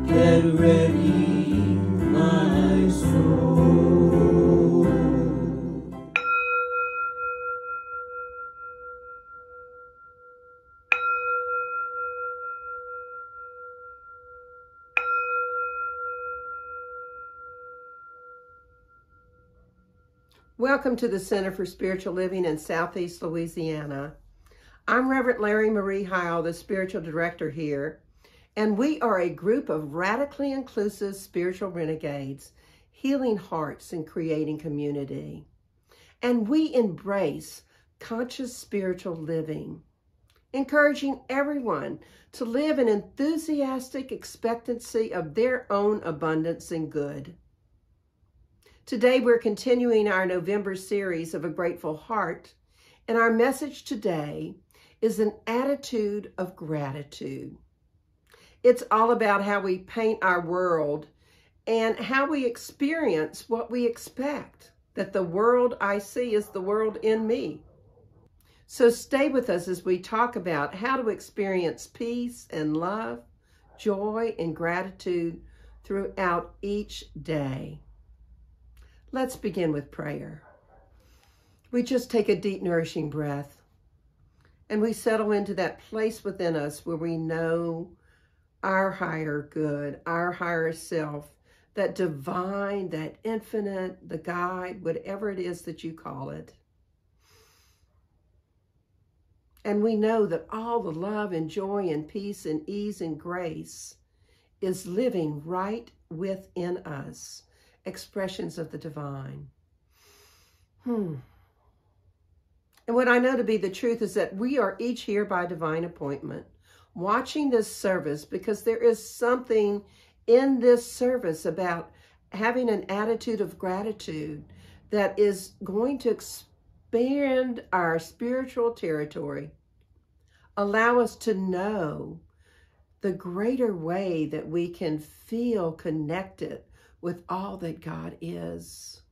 get ready, my soul. Welcome to the Center for Spiritual Living in Southeast Louisiana. I'm Reverend Larrye-Marie Heyl, the spiritual director here, and we are a group of radically inclusive spiritual renegades, healing hearts and creating community. And we embrace conscious spiritual living, encouraging everyone to live in enthusiastic expectancy of their own abundance and good. Today, we're continuing our November series of A Grateful Heart, and our message today is an attitude of gratitude. It's all about how we paint our world and how we experience what we expect, that the world I see is the world in me. So stay with us as we talk about how to experience peace and love, joy and gratitude throughout each day. Let's begin with prayer. We just take a deep, nourishing breath, and we settle into that place within us where we know our higher good, our higher self, that divine, that infinite, the guide, whatever it is that you call it. And we know that all the love and joy and peace and ease and grace is living right within us. Expressions of the divine. And what I know to be the truth is that we are each here by divine appointment, watching this service because there is something in this service about having an attitude of gratitude that is going to expand our spiritual territory, allow us to know the greater way that we can feel connected with all that God is.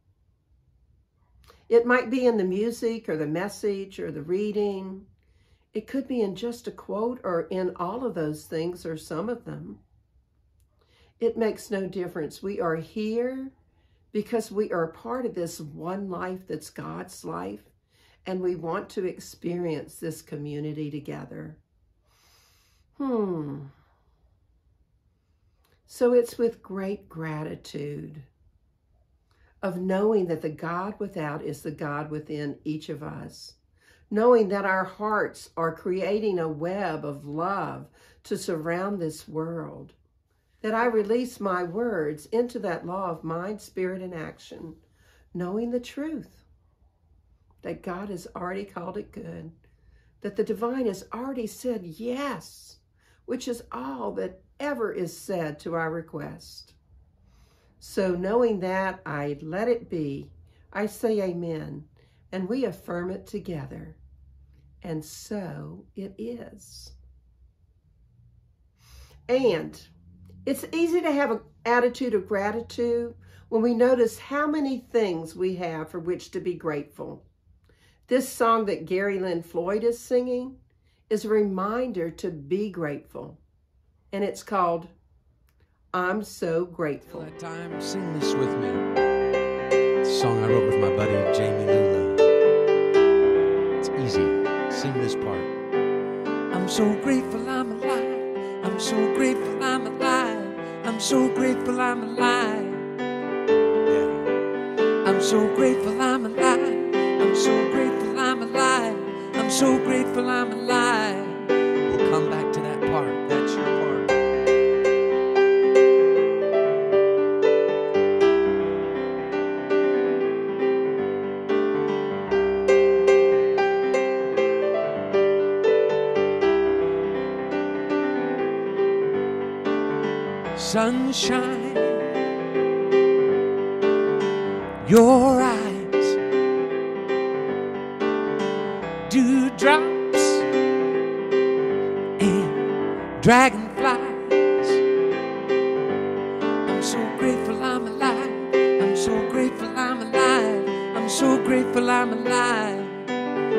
It might be in the music or the message or the reading. It could be in just a quote or in all of those things or some of them. It makes no difference. We are here because we are part of this one life that's God's life, and we want to experience this community together. So it's with great gratitude of knowing that the God without is the God within each of us, knowing that our hearts are creating a web of love to surround this world, that I release my words into that law of mind, spirit, and action, knowing the truth, that God has already called it good, that the divine has already said yes, which is all that ever is said to our request. So knowing that, I let it be. I say amen, and we affirm it together. And so it is. And it's easy to have an attitude of gratitude when we notice how many things we have for which to be grateful. This song that Lynn Floyd is singing is a reminder to be grateful. And it's called, I'm So Grateful. That time, sing this with me. It's a song I wrote with my buddy, Jamie Lula. It's easy. Sing this part. I'm so grateful I'm alive. I'm so grateful I'm alive. I'm so grateful I'm alive. Yeah. I'm so grateful I'm alive. I'm so grateful I'm alive. I'm so grateful I'm alive. We'll come back to that part. That's your part. Sunshine, your eyes, dewdrops and dragonflies. I'm so grateful I'm alive. I'm so grateful I'm alive. I'm so grateful I'm alive.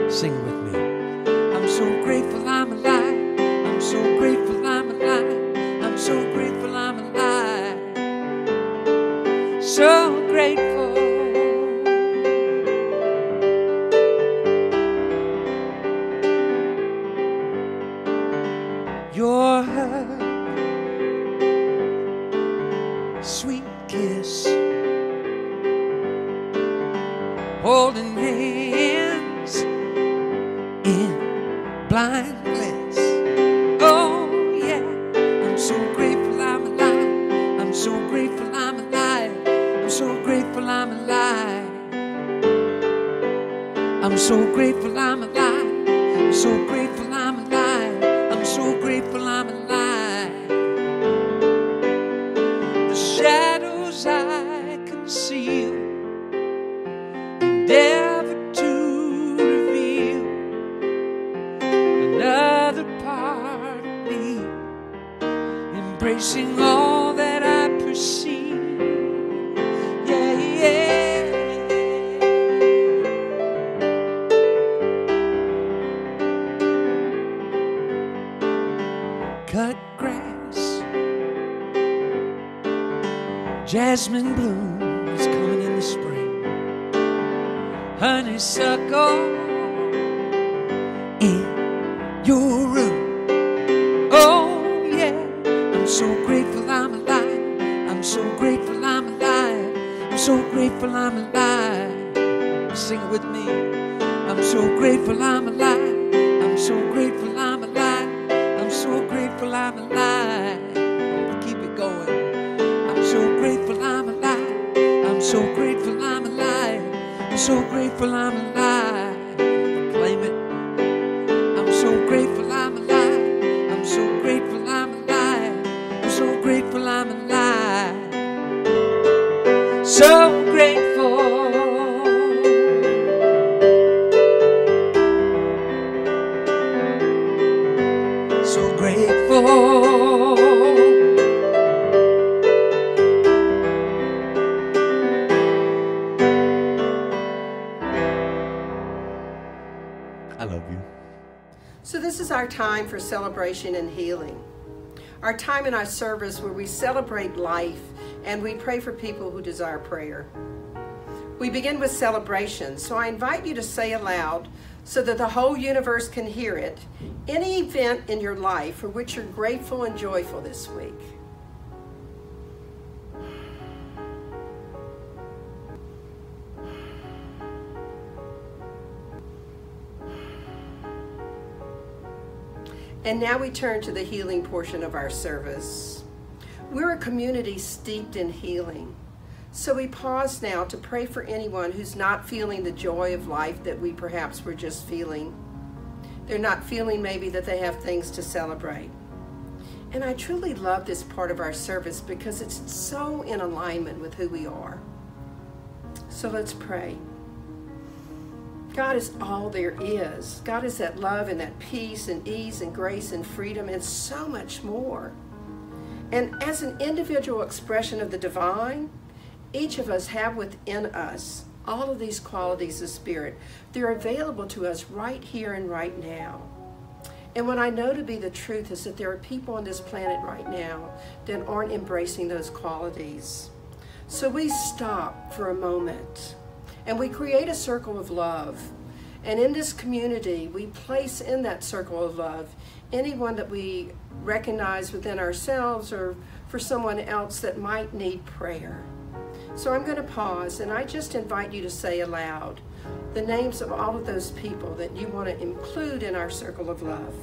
Sing with me. I'm so grateful I'm alive. I'm so so grateful I'm alive. I'm so grateful I'm alive. So grateful. Your hug, sweet kiss, holding hands in blind bliss. Oh yeah, I'm so grateful I'm alive. I'm so grateful I'm alive. I'm so grateful I'm alive. I'm so grateful I'm alive. I'm so grateful I'm alive. I'm so grateful I'm alive. The shadows I conceal endeavor to reveal another part of me, embracing all that I perceive. Yeah, yeah. Cut grass, jasmine blooms coming in the spring, honeysuckle in your room. Oh yeah, I'm so grateful I'm alive. I'm so grateful I'm alive. I'm so grateful I'm alive. Sing it with me. I'm so grateful I'm alive. I'm so grateful I'm alive. I'm so grateful I'm alive. Keep it going. I'm so grateful I'm alive. I'm so grateful I'm alive. I'm so grateful I'm alive. Claim it. I'm so grateful I'm alive. I'm so grateful I'm alive. I'm so grateful I'm alive. So grateful. So grateful. I love you. So this is our time for celebration and healing. Our time in our service where we celebrate life and we pray for people who desire prayer. We begin with celebration, so I invite you to say aloud, so that the whole universe can hear it, any event in your life for which you're grateful and joyful this week. And now we turn to the healing portion of our service. We're a community steeped in healing. So we pause now to pray for anyone who's not feeling the joy of life that we perhaps were just feeling. They're not feeling maybe that they have things to celebrate. And I truly love this part of our service because it's so in alignment with who we are. So let's pray. God is all there is. God is that love and that peace and ease and grace and freedom and so much more. And as an individual expression of the divine, each of us have within us all of these qualities of spirit. They're available to us right here and right now. And what I know to be the truth is that there are people on this planet right now that aren't embracing those qualities. So we stop for a moment and we create a circle of love. And in this community, we place in that circle of love anyone that we recognize within ourselves or for someone else that might need prayer. So I'm going to pause and I just invite you to say aloud the names of all of those people that you want to include in our circle of love.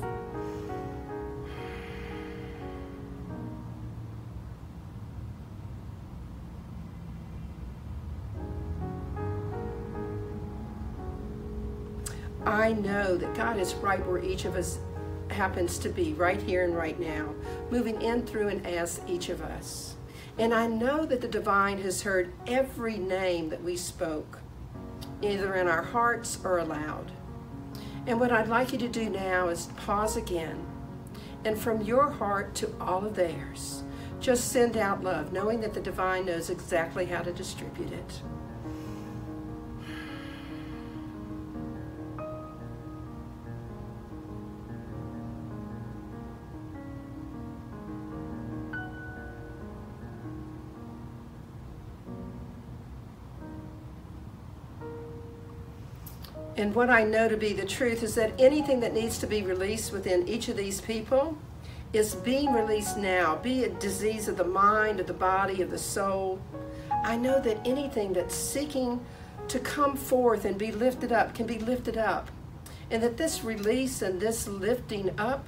I know that God is right where each of us happens to be, right here and right now, moving in through and as each of us. And I know that the divine has heard every name that we spoke, either in our hearts or aloud. And what I'd like you to do now is pause again, and from your heart to all of theirs, just send out love, knowing that the divine knows exactly how to distribute it. And what I know to be the truth is that anything that needs to be released within each of these people is being released now, be it disease of the mind, of the body, of the soul. I know that anything that's seeking to come forth and be lifted up can be lifted up. And that this release and this lifting up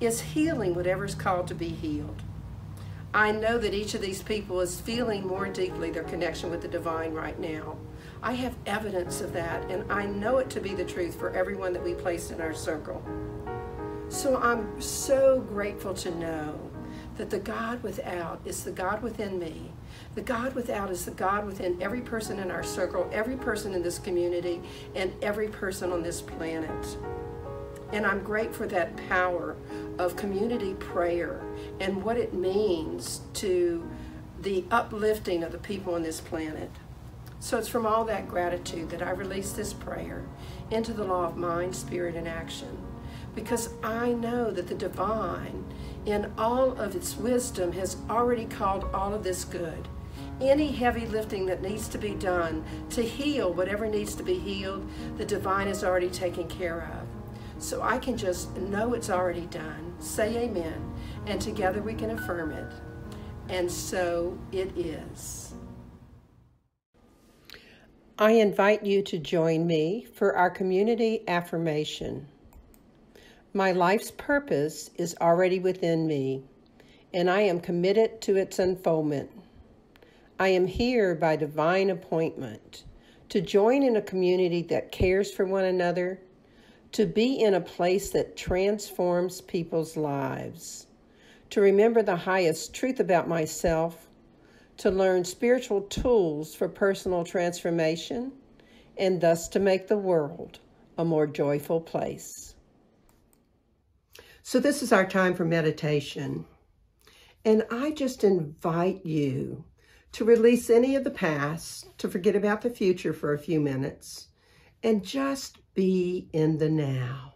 is healing whatever's called to be healed. I know that each of these people is feeling more deeply their connection with the divine right now. I have evidence of that, and I know it to be the truth for everyone that we place in our circle. So I'm so grateful to know that the God without is the God within me. The God without is the God within every person in our circle, every person in this community, and every person on this planet. And I'm grateful for that power of community prayer and what it means to the uplifting of the people on this planet. So it's from all that gratitude that I release this prayer into the law of mind, spirit, and action. Because I know that the divine, in all of its wisdom, has already called all of this good. Any heavy lifting that needs to be done to heal whatever needs to be healed, the divine has already taken care of. So I can just know it's already done, say amen, and together we can affirm it. And so it is. I invite you to join me for our community affirmation. My life's purpose is already within me, and I am committed to its unfoldment. I am here by divine appointment to join in a community that cares for one another, to be in a place that transforms people's lives, to remember the highest truth about myself, to learn spiritual tools for personal transformation, and thus to make the world a more joyful place. So this is our time for meditation. And I just invite you to release any of the past, to forget about the future for a few minutes, and just be in the now.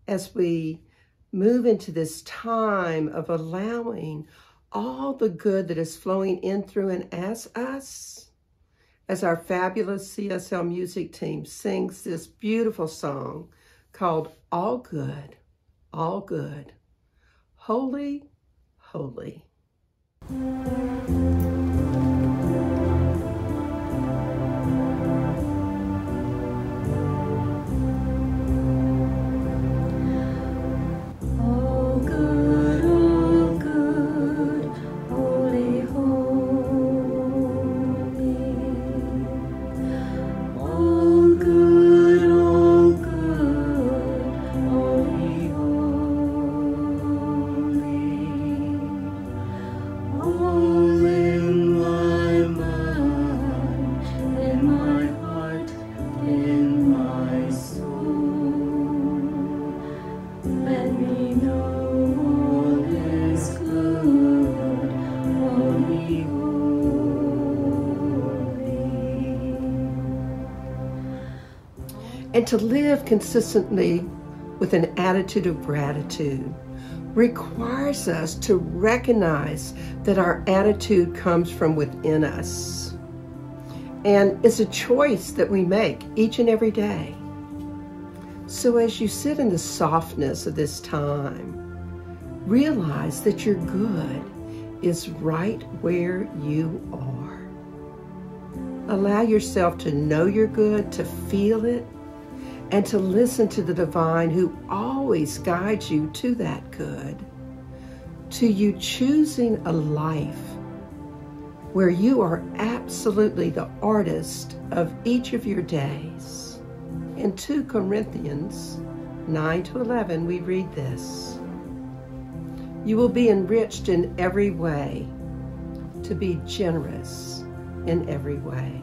As we move into this time of allowing all the good that is flowing in through and as us, as our fabulous CSL music team sings this beautiful song called All Good, All Good, Holy, Holy. And to live consistently with an attitude of gratitude requires us to recognize that our attitude comes from within us. And it's a choice that we make each and every day. So as you sit in the softness of this time, realize that your good is right where you are. Allow yourself to know you're good, to feel it, and to listen to the divine who always guides you to that good, to you choosing a life where you are absolutely the artist of each of your days. In 2 Corinthians 9-11, we read this: you will be enriched in every way, to be generous in every way.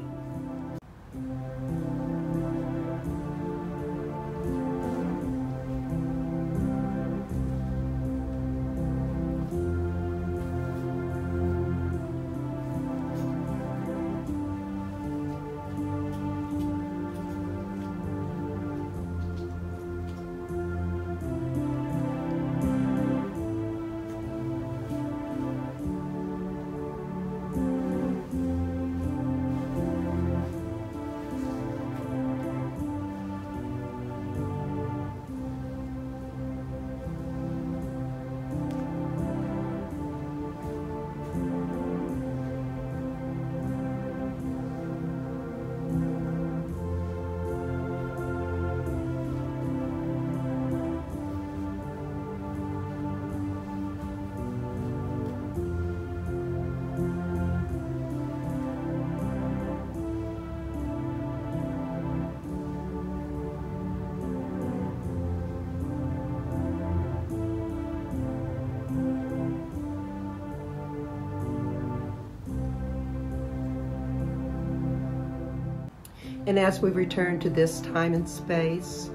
And as we return to this time and space,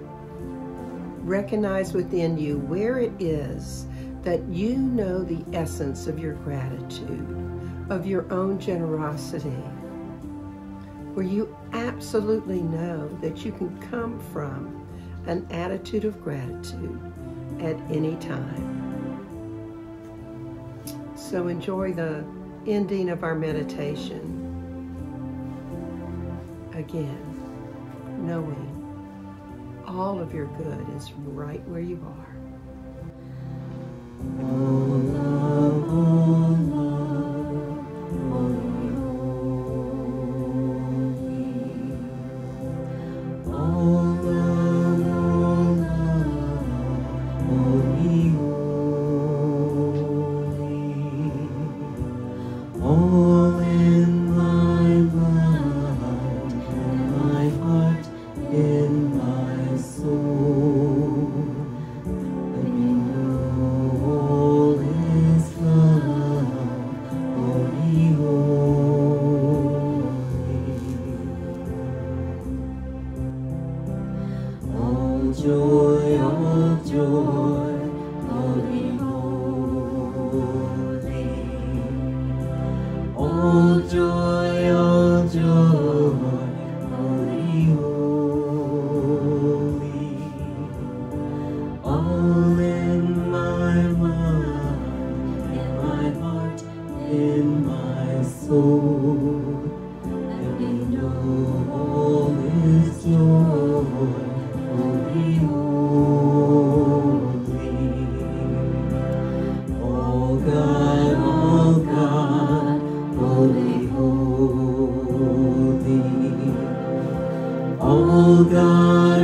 recognize within you where it is that you know the essence of your gratitude, of your own generosity, where you absolutely know that you can come from an attitude of gratitude at any time. So enjoy the ending of our meditation. Again, knowing all of your good is right where you are. All love, all love, holy, holy. All love, holy, holy. All in my mind, in my heart, in my soul. Let me know all is love, holy, holy. All joy, holy, holy. All joy, holy, holy. All in my mind, in my heart, in my soul. Let me know all is joy, holy, holy. All God, holy, holy. All God,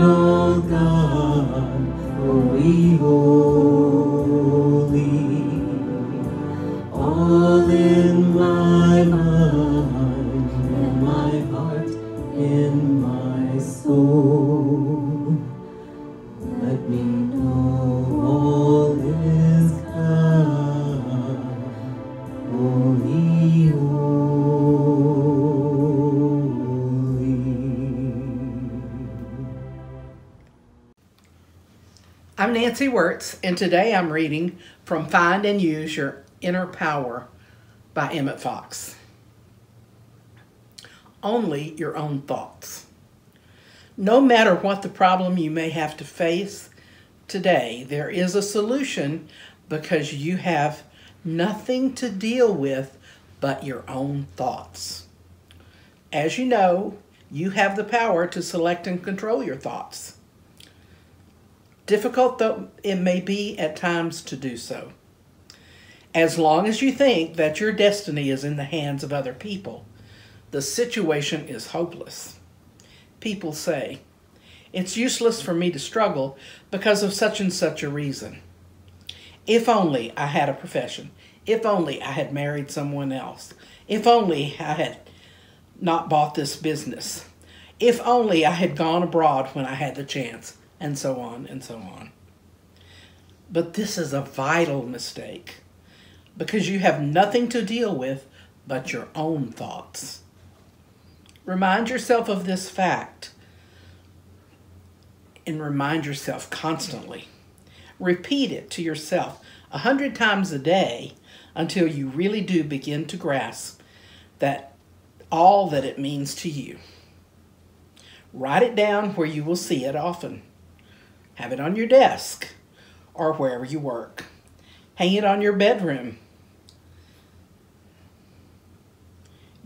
holy, holy. All in my mind, in my heart, in my soul. Let me know all is God, holy, holy. I'm Nancy Wirtz, and today I'm reading from Find and Use Your Inner Power by Emmett Fox. Only your own thoughts. No matter what the problem you may have to face today, there is a solution because you have nothing to deal with but your own thoughts. As you know, you have the power to select and control your thoughts. Difficult though it may be at times to do so. As long as you think that your destiny is in the hands of other people, the situation is hopeless. People say, it's useless for me to struggle because of such and such a reason. If only I had a profession. If only I had married someone else. If only I had not bought this business. If only I had gone abroad when I had the chance. And so on and so on. But this is a vital mistake because you have nothing to deal with but your own thoughts. Remind yourself of this fact and remind yourself constantly. Repeat it to yourself 100 times a day until you really do begin to grasp that all that it means to you. Write it down where you will see it often. Have it on your desk or wherever you work. Hang it on your bedroom.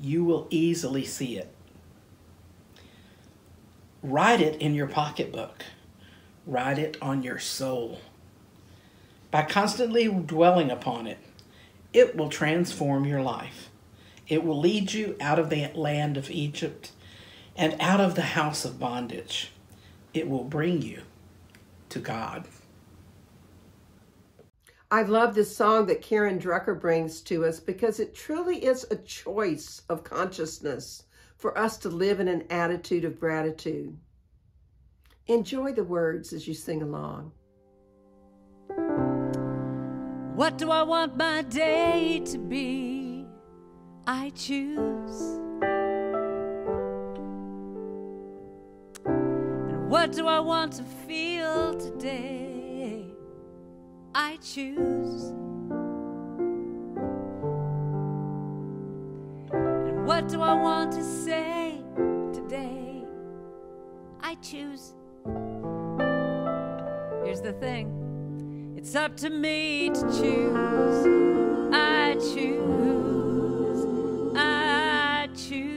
You will easily see it. Write it in your pocketbook. Write it on your soul. By constantly dwelling upon it, it will transform your life. It will lead you out of the land of Egypt and out of the house of bondage. It will bring you to God. I love this song that Kevyn Drucker brings to us because it truly is a choice of consciousness for us to live in an attitude of gratitude. Enjoy the words as you sing along. What do I want my day to be? I choose. what do I want to feel today? I choose. And what do I want to say today? I choose. Here's the thing. It's up to me to choose. I choose. I choose.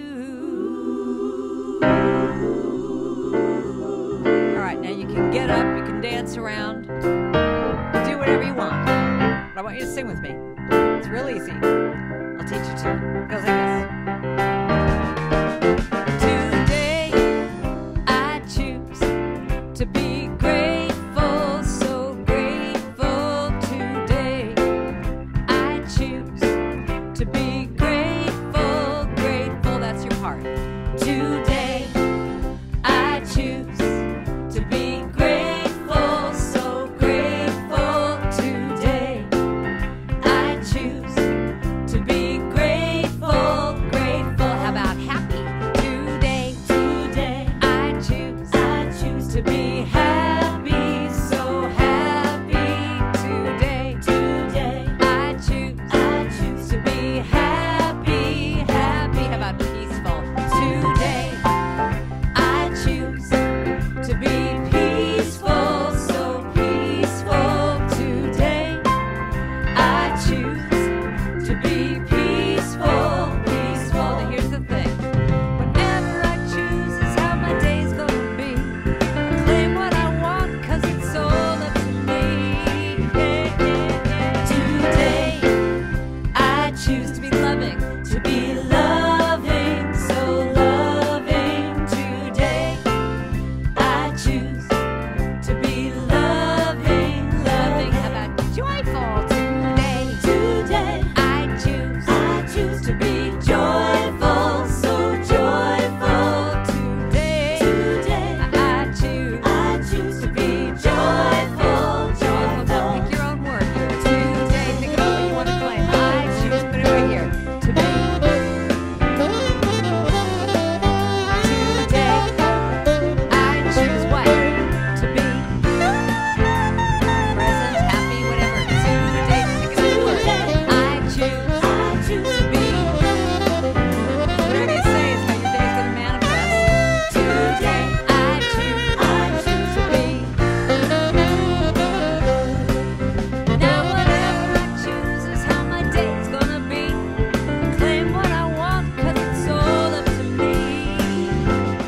All right, now you can get up, you can dance around, do whatever you want. But I want you to sing with me. It's real easy. I'll teach you to. It goes like this. Today, I choose to be grateful, so grateful. Today, I choose to be grateful, grateful. That's your part. Today, I choose to be grateful, so grateful. Today, I choose to be grateful, grateful. How about happy? Today, I choose to be happy, so happy. Today, I choose to be happy, happy. How about peaceful? Today, I choose to be peaceful, so peaceful. Today, I choose to be peaceful, peaceful. Now here's the thing. Whatever I choose is how my day's gonna be. I claim what I want 'cause it's all up to me. Today, I choose to be loving, so loving. Today, I choose to be loving. How about joyful? Today, I choose to be joyful, so joyful. Today, I choose to be joyful. Now pick your own word here. Today, think about what you want to claim. I choose, put it right here. To be. Today, I choose what? To be present, happy, whatever. Today, pick another word. I choose to be. Whatever you say is how your day's gonna manifest. Today, I choose to be. Now whatever I choose is how my day's gonna be. Claim what I want 'cause it's all up to me.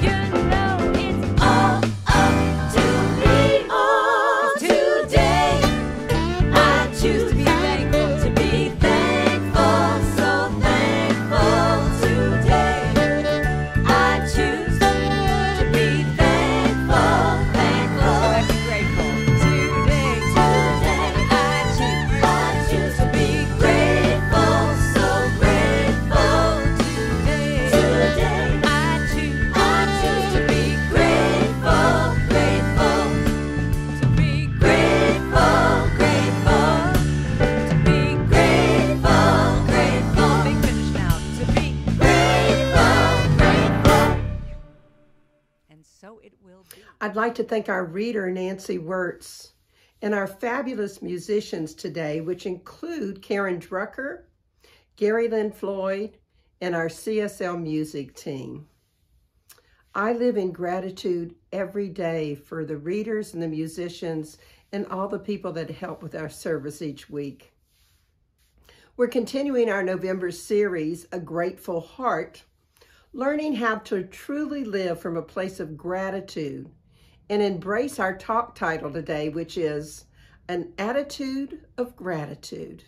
You know it's all up to me. 'Cause today, I choose to be thankful, so thankful. Today, I choose to be thankful. So I be grateful. Today, I choose to be grateful, so grateful. Today, I choose to be grateful, to be grateful, to be grateful. Big finish now. To be grateful. And so it will be. I'd like to thank our reader, Nancy Wirtz, and our fabulous musicians today, which include Karen Drucker, Lynn, Floyd, and our CSL music team. I live in gratitude every day for the readers and the musicians and all the people that help with our service each week. We're continuing our November series, A Grateful Heart, learning how to truly live from a place of gratitude and embrace our talk title today, which is An Attitude of Gratitude.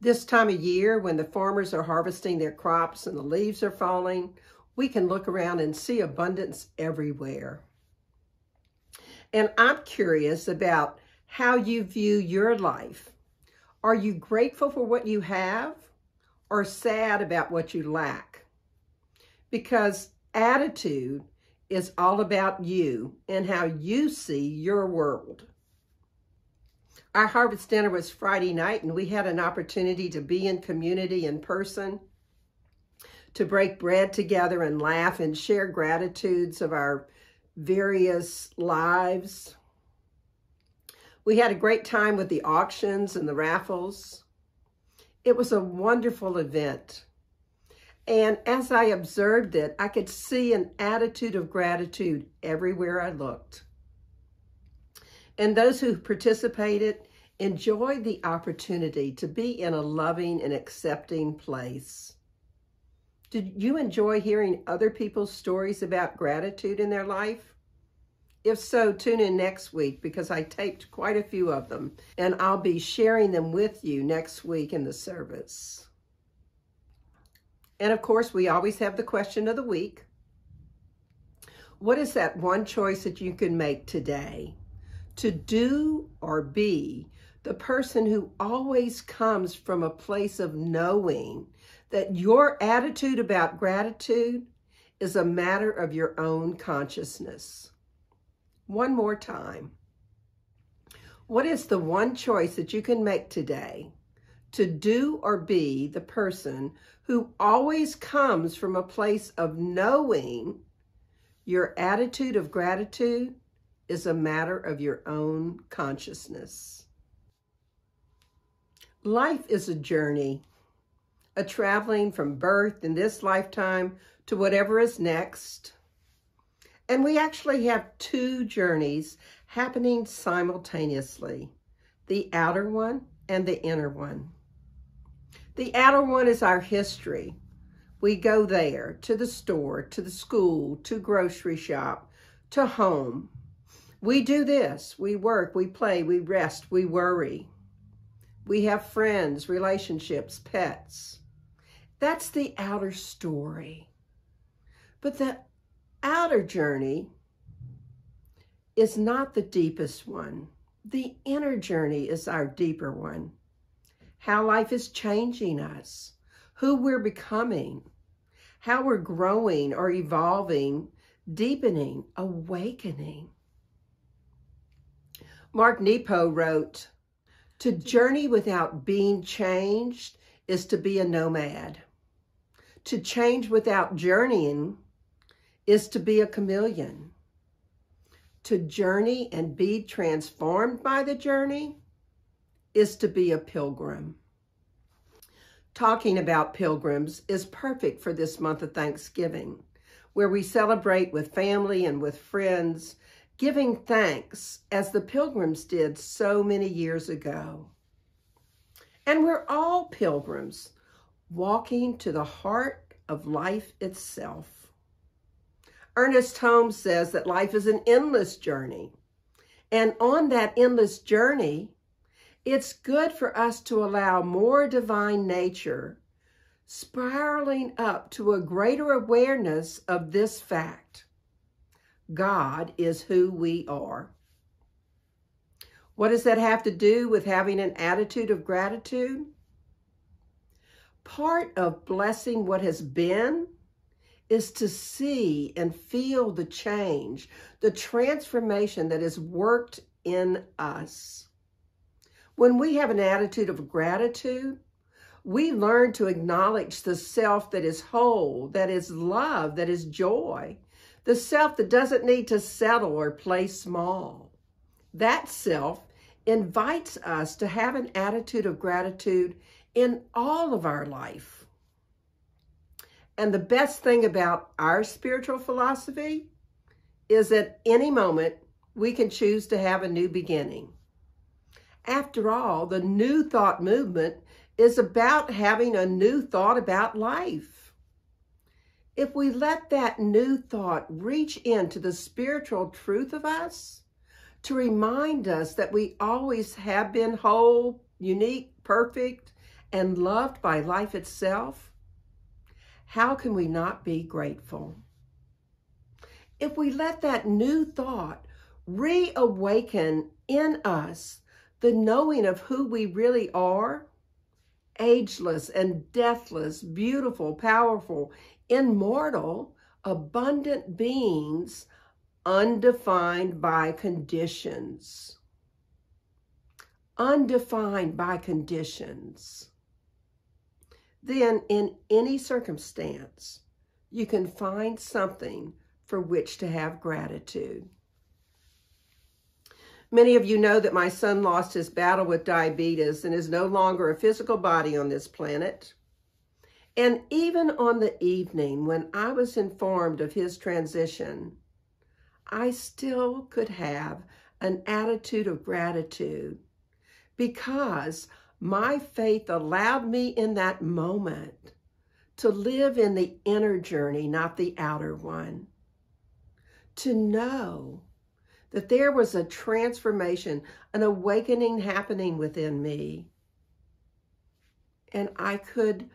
This time of year, when the farmers are harvesting their crops and the leaves are falling, we can look around and see abundance everywhere. And I'm curious about how you view your life. Are you grateful for what you have or sad about what you lack? Because attitude is all about you and how you see your world. Our harvest dinner was Friday night, and we had an opportunity to be in community in person, to break bread together and laugh and share gratitudes of our various lives. We had a great time with the auctions and the raffles. It was a wonderful event. And as I observed it, I could see an attitude of gratitude everywhere I looked. And those who participated enjoyed the opportunity to be in a loving and accepting place. Did you enjoy hearing other people's stories about gratitude in their life? If so, tune in next week because I taped quite a few of them, and I'll be sharing them with you next week in the service. And of course, we always have the question of the week. What is that one choice that you can make today to do or be the person who always comes from a place of knowing that your attitude about gratitude is a matter of your own consciousness? One more time. What is the one choice that you can make today to do or be the person who always comes from a place of knowing your attitude of gratitude is a matter of your own consciousness? Life is a journey, a traveling from birth in this lifetime to whatever is next. And we actually have two journeys happening simultaneously, the outer one and the inner one. The outer one is our history. We go there, to the store, to the school, to grocery shop, to home. We do this, we work, we play, we rest, we worry. We have friends, relationships, pets. That's the outer story. But the outer journey is not the deepest one. The inner journey is our deeper one. How life is changing us, who we're becoming, how we're growing or evolving, deepening, awakening. Mark Nepo wrote, "To journey without being changed is to be a nomad. To change without journeying is to be a chameleon. To journey and be transformed by the journey is to be a pilgrim." Talking about pilgrims is perfect for this month of Thanksgiving, where we celebrate with family and with friends, giving thanks as the pilgrims did so many years ago. And we're all pilgrims, walking to the heart of life itself. Ernest Holmes says that life is an endless journey. And on that endless journey, it's good for us to allow more divine nature spiraling up to a greater awareness of this fact. God is who we are. What does that have to do with having an attitude of gratitude? Part of blessing what has been is to see and feel the change, the transformation that is worked in us. When we have an attitude of gratitude, we learn to acknowledge the self that is whole, that is love, that is joy, the self that doesn't need to settle or play small. That self invites us to have an attitude of gratitude in all of our life. And the best thing about our spiritual philosophy is at any moment we can choose to have a new beginning. After all, the New Thought movement is about having a new thought about life. If we let that new thought reach into the spiritual truth of us to remind us that we always have been whole, unique, perfect, and loved by life itself, how can we not be grateful? If we let that new thought reawaken in us the knowing of who we really are, ageless and deathless, beautiful, powerful, immortal, abundant beings, undefined by conditions. Undefined by conditions. Then in any circumstance, you can find something for which to have gratitude. Many of you know that my son lost his battle with diabetes and is no longer a physical body on this planet. And even on the evening when I was informed of his transition, I still could have an attitude of gratitude because my faith allowed me in that moment to live in the inner journey, not the outer one. To know that there was a transformation, an awakening happening within me, and I could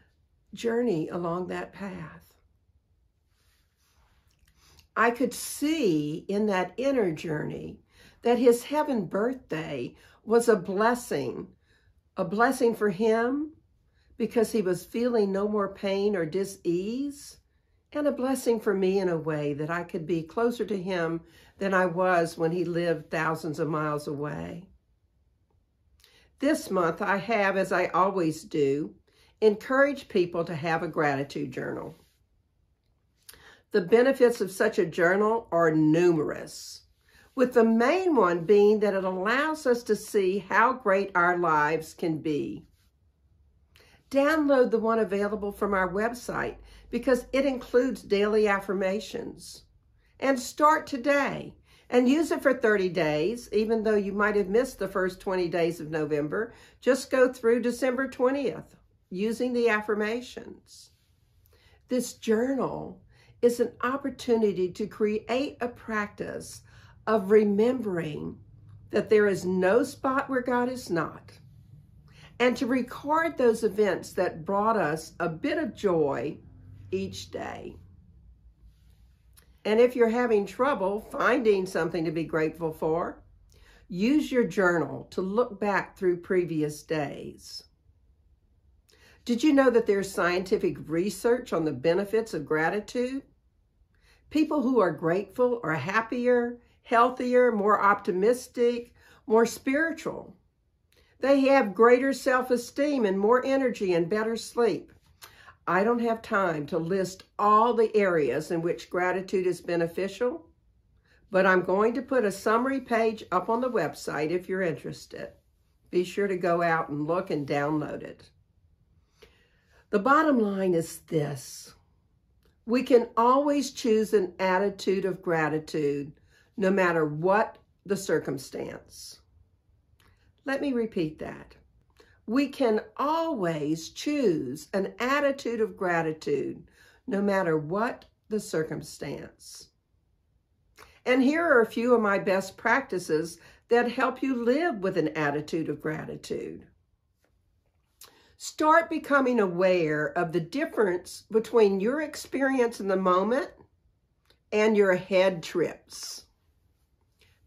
journey along that path. I could see in that inner journey that his heaven birthday was a blessing for him because he was feeling no more pain or dis-ease, and a blessing for me in a way that I could be closer to him than I was when he lived thousands of miles away. This month I have, as I always do, encouraged people to have a gratitude journal. The benefits of such a journal are numerous, with the main one being that it allows us to see how great our lives can be. Download the one available from our website because it includes daily affirmations. And start today and use it for 30 days, even though you might have missed the first 20 days of November. Just go through December 20th using the affirmations. This journal is an opportunity to create a practice of remembering that there is no spot where God is not, and to record those events that brought us a bit of joy each day. And if you're having trouble finding something to be grateful for, use your journal to look back through previous days. Did you know that there's scientific research on the benefits of gratitude? People who are grateful are happier, healthier, more optimistic, more spiritual. They have greater self-esteem and more energy and better sleep. I don't have time to list all the areas in which gratitude is beneficial, but I'm going to put a summary page up on the website if you're interested. Be sure to go out and look and download it. The bottom line is this: we can always choose an attitude of gratitude no matter what the circumstance. Let me repeat that. We can always choose an attitude of gratitude no matter what the circumstance. And here are a few of my best practices that help you live with an attitude of gratitude. Start becoming aware of the difference between your experience in the moment and your head trips,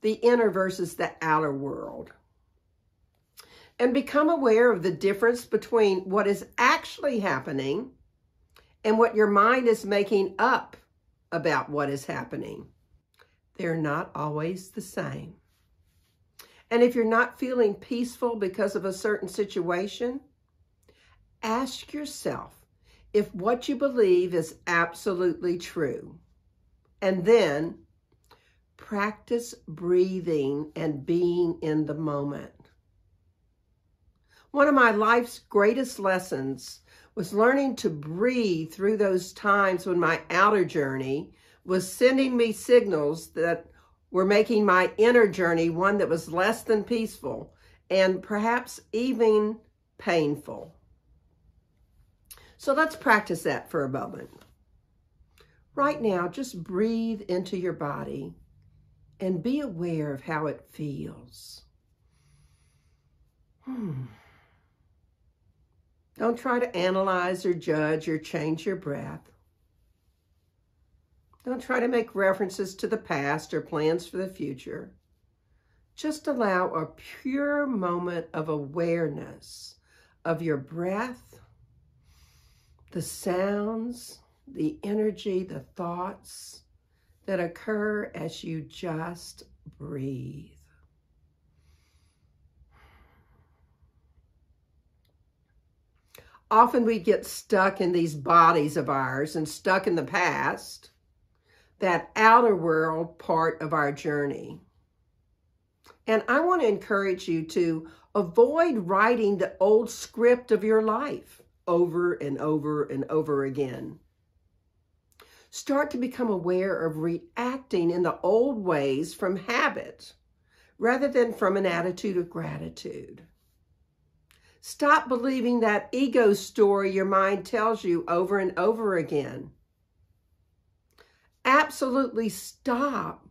the inner versus the outer world. And become aware of the difference between what is actually happening and what your mind is making up about what is happening. They're not always the same. And if you're not feeling peaceful because of a certain situation, ask yourself if what you believe is absolutely true. And then practice breathing and being in the moment. One of my life's greatest lessons was learning to breathe through those times when my outer journey was sending me signals that were making my inner journey one that was less than peaceful and perhaps even painful. So let's practice that for a moment. Right now, just breathe into your body and be aware of how it feels. Don't try to analyze or judge or change your breath. Don't try to make references to the past or plans for the future. Just allow a pure moment of awareness of your breath, the sounds, the energy, the thoughts that occur as you just breathe. Often we get stuck in these bodies of ours and stuck in the past. that outer world part of our journey. And I want to encourage you to avoid writing the old script of your life over and over and over again. Start to become aware of reacting in the old ways from habit rather than from an attitude of gratitude. Stop believing that ego story your mind tells you over and over again. Absolutely stop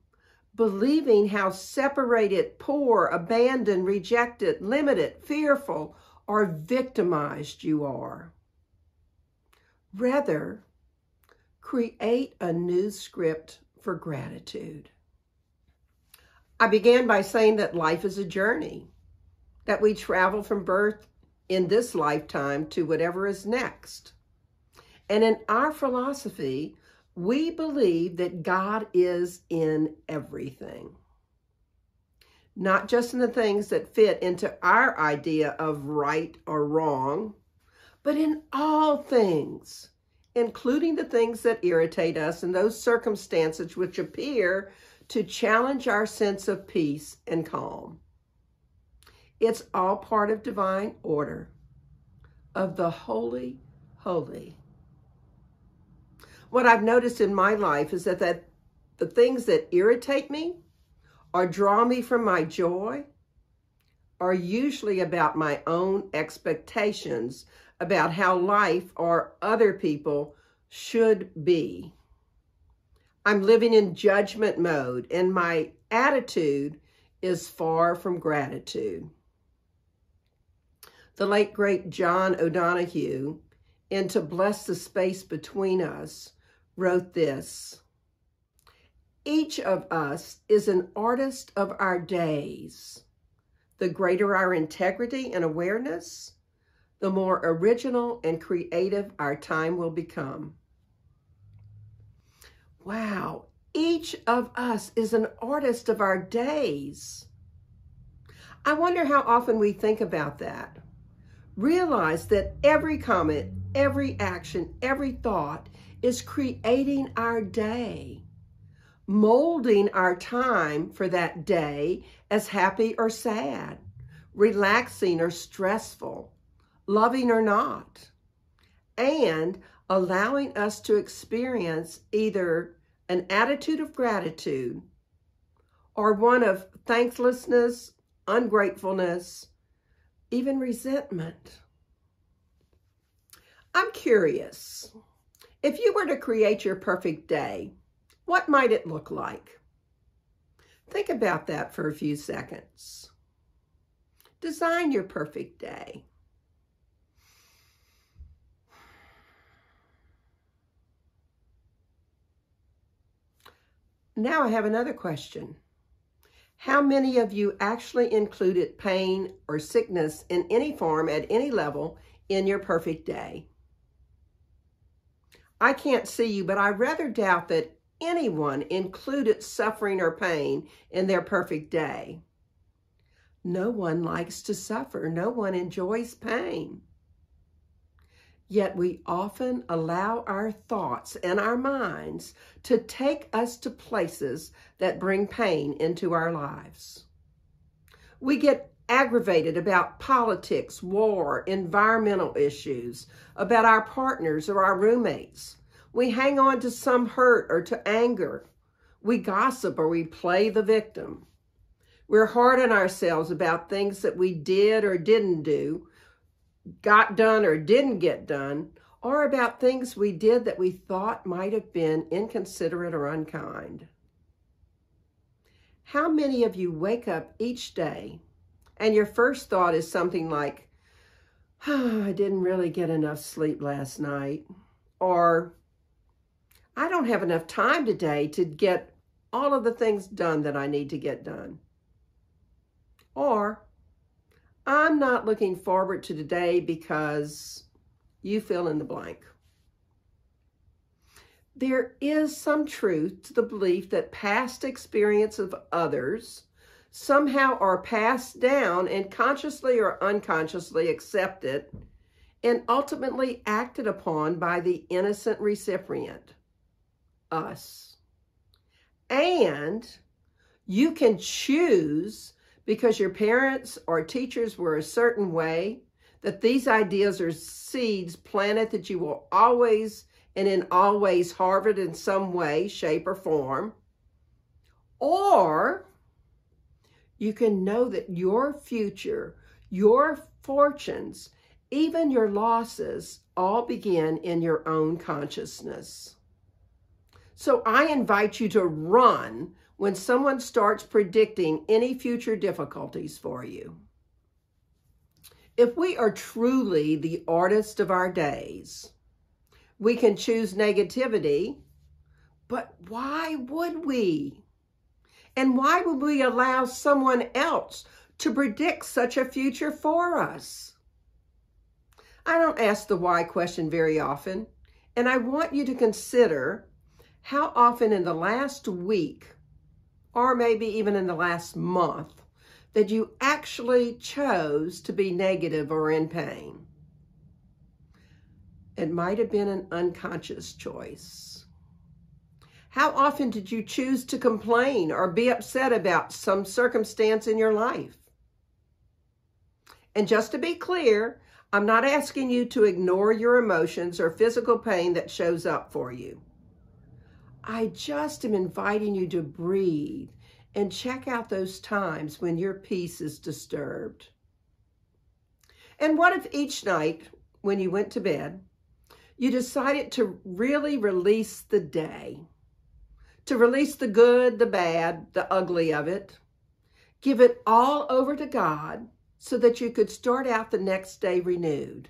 believing how separated, poor, abandoned, rejected, limited, fearful, or victimized you are. Rather, create a new script for gratitude. I began by saying that life is a journey, that we travel from birth in this lifetime to whatever is next. And in our philosophy, we believe that God is in everything. Not just in the things that fit into our idea of right or wrong, but in all things, including the things that irritate us and those circumstances which appear to challenge our sense of peace and calm. It's all part of divine order, of the holy, holy. What I've noticed in my life is that the things that irritate me or draw me from my joy are usually about my own expectations about how life or other people should be. I'm living in judgment mode, and my attitude is far from gratitude. The late, great John O'Donohue, in To Bless the Space Between Us, wrote this: each of us is an artist of our days. The greater our integrity and awareness, the more original and creative our time will become. Wow, each of us is an artist of our days. I wonder how often we think about that. Realize that every comment, every action, every thought is creating our day, molding our time for that day as happy or sad, relaxing or stressful, loving or not, and allowing us to experience either an attitude of gratitude or one of thanklessness, ungratefulness, even resentment. I'm curious, if you were to create your perfect day, what might it look like? Think about that for a few seconds. Design your perfect day. Now I have another question. How many of you actually included pain or sickness in any form at any level in your perfect day? I can't see you, but I rather doubt that anyone included suffering or pain in their perfect day. No one likes to suffer. No one enjoys pain. Yet we often allow our thoughts and our minds to take us to places that bring pain into our lives. We get aggravated about politics, war, environmental issues, about our partners or our roommates. We hang on to some hurt or to anger. We gossip or we play the victim. We're hard on ourselves about things that we did or didn't do, got done or didn't get done, or about things we did that we thought might have been inconsiderate or unkind. How many of you wake up each day and your first thought is something like, oh, I didn't really get enough sleep last night, or I don't have enough time today to get all of the things done that I need to get done, or I'm not looking forward to today because you fill in the blank. There is some truth to the belief that past experience of others somehow are passed down and consciously or unconsciously accepted and ultimately acted upon by the innocent recipient, us. And you can choose, because your parents or teachers were a certain way, that these ideas are seeds planted that you will always and in all ways harvest in some way, shape, or form. Or you can know that your future, your fortunes, even your losses, all begin in your own consciousness. So I invite you to run when someone starts predicting any future difficulties for you. If we are truly the artist of our days, we can choose negativity, but why would we? And why would we allow someone else to predict such a future for us? I don't ask the why question very often, and I want you to consider how often in the last week, or maybe even in the last month, that you actually chose to be negative or in pain. It might have been an unconscious choice. How often did you choose to complain or be upset about some circumstance in your life? And just to be clear, I'm not asking you to ignore your emotions or physical pain that shows up for you. I just am inviting you to breathe and check out those times when your peace is disturbed. And what if each night when you went to bed, you decided to really release the day, to release the good, the bad, the ugly of it, give it all over to God so that you could start out the next day renewed?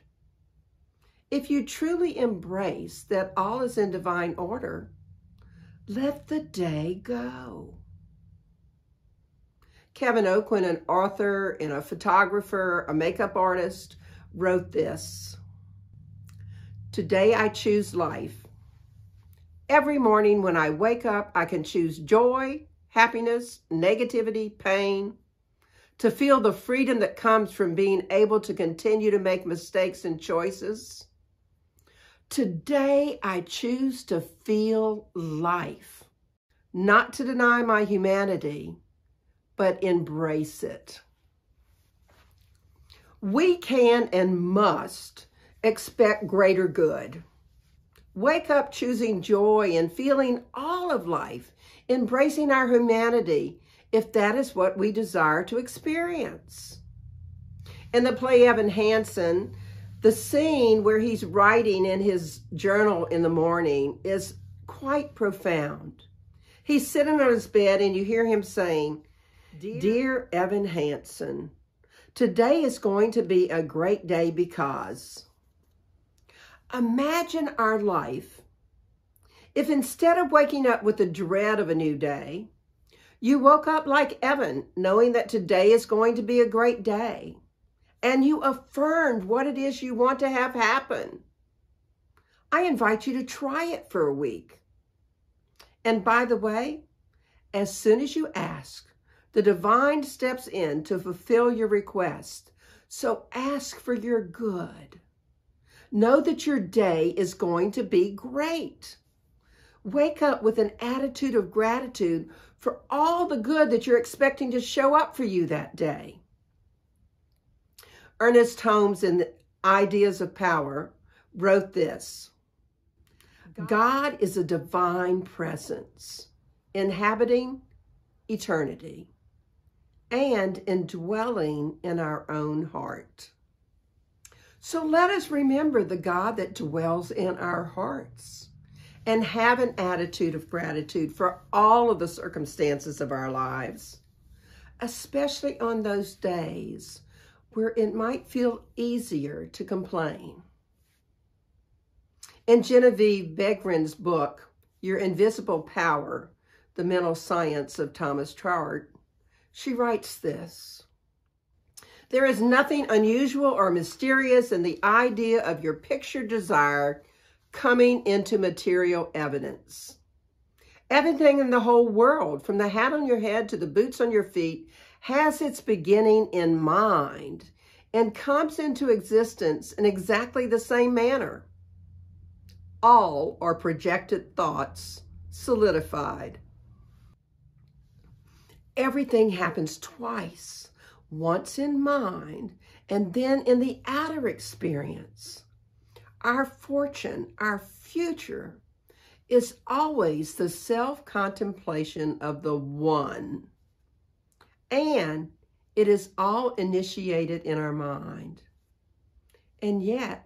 If you truly embrace that all is in divine order, let the day go. Kevyn Aucoin, an author and a photographer, a makeup artist, wrote this: "Today I choose life. Every morning when I wake up, I can choose joy, happiness, negativity, pain, to feel the freedom that comes from being able to continue to make mistakes and choices. Today I choose to feel life, not to deny my humanity, but embrace it." We can and must expect greater good. Wake up choosing joy and feeling all of life, embracing our humanity, if that is what we desire to experience. In the play Evan Hansen, the scene where he's writing in his journal in the morning is quite profound. He's sitting on his bed and you hear him saying, "Dear Evan Hansen, today is going to be a great day because..." Imagine our life if instead of waking up with the dread of a new day, you woke up like Evan, knowing that today is going to be a great day, and you affirmed what it is you want to have happen. I invite you to try it for a week. And by the way, as soon as you ask, the divine steps in to fulfill your request. So ask for your good. Know that your day is going to be great. Wake up with an attitude of gratitude for all the good that you're expecting to show up for you that day. Ernest Holmes, in the Ideas of Power, wrote this: "God is a divine presence, inhabiting eternity and indwelling in our own heart." So let us remember the God that dwells in our hearts and have an attitude of gratitude for all of the circumstances of our lives, especially on those days where it might feel easier to complain. In Genevieve Begren's book, Your Invisible Power, The Mental Science of Thomas Troward, she writes this: "There is nothing unusual or mysterious in the idea of your pictured desire coming into material evidence. Everything in the whole world, from the hat on your head to the boots on your feet, has its beginning in mind and comes into existence in exactly the same manner. All are projected thoughts solidified. everything happens twice, once in mind and then in the outer experience. Our fortune, our future, is always the self-contemplation of the one. And it is all initiated in our mind. And yet,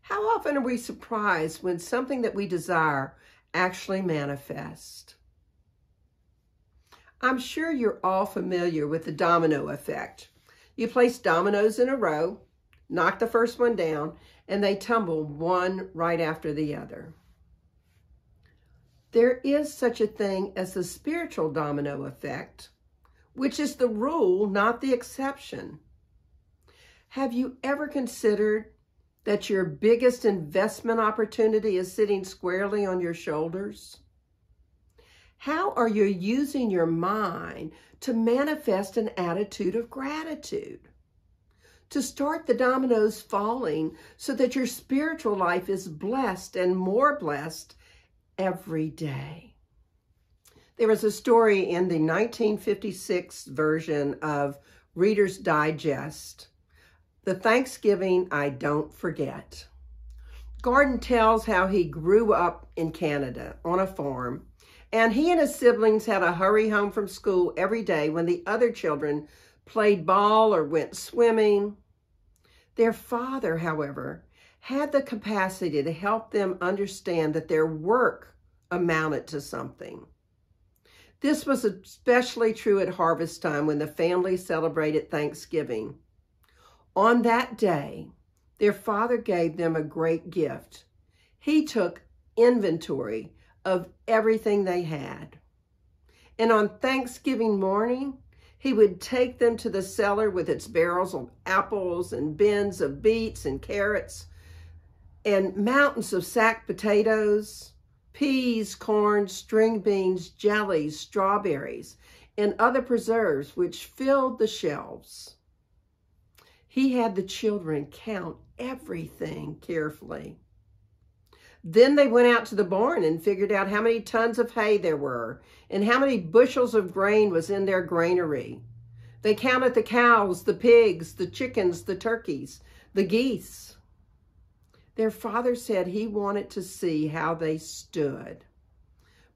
how often are we surprised when something that we desire actually manifests? I'm sure you're all familiar with the domino effect. You place dominoes in a row, knock the first one down, and they tumble one right after the other. There is such a thing as the spiritual domino effect, which is the rule, not the exception. Have you ever considered that your biggest investment opportunity is sitting squarely on your shoulders? How are you using your mind to manifest an attitude of gratitude? To start the dominoes falling so that your spiritual life is blessed and more blessed every day. There was a story in the 1956 version of Reader's Digest, The Thanksgiving I Don't Forget. Gordon tells how he grew up in Canada on a farm, and he and his siblings had to hurry home from school every day when the other children played ball or went swimming. Their father, however, had the capacity to help them understand that their work amounted to something. This was especially true at harvest time when the family celebrated Thanksgiving. On that day, their father gave them a great gift. He took inventory of everything they had. And on Thanksgiving morning, he would take them to the cellar with its barrels of apples and bins of beets and carrots and mountains of sacked potatoes, peas, corn, string beans, jellies, strawberries, and other preserves which filled the shelves. He had the children count everything carefully. Then they went out to the barn and figured out how many tons of hay there were and how many bushels of grain was in their granary. They counted the cows, the pigs, the chickens, the turkeys, the geese. Their father said he wanted to see how they stood.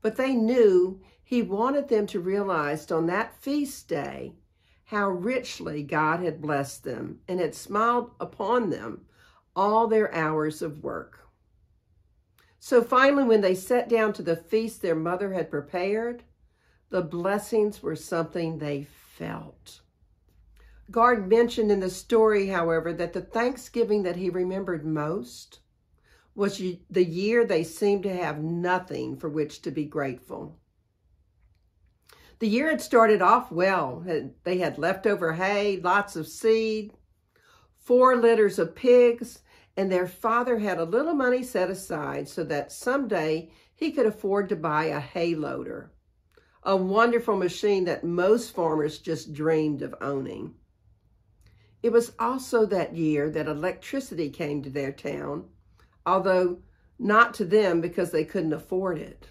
But they knew he wanted them to realize on that feast day how richly God had blessed them and had smiled upon them all their hours of work. So finally, when they sat down to the feast their mother had prepared, the blessings were something they felt. Gard mentioned in the story, however, that the Thanksgiving that he remembered most was the year they seemed to have nothing for which to be grateful. The year had started off well. They had leftover hay, lots of seed, 4 litters of pigs, and their father had a little money set aside so that someday he could afford to buy a hay loader, a wonderful machine that most farmers just dreamed of owning. It was also that year that electricity came to their town, although not to them because they couldn't afford it.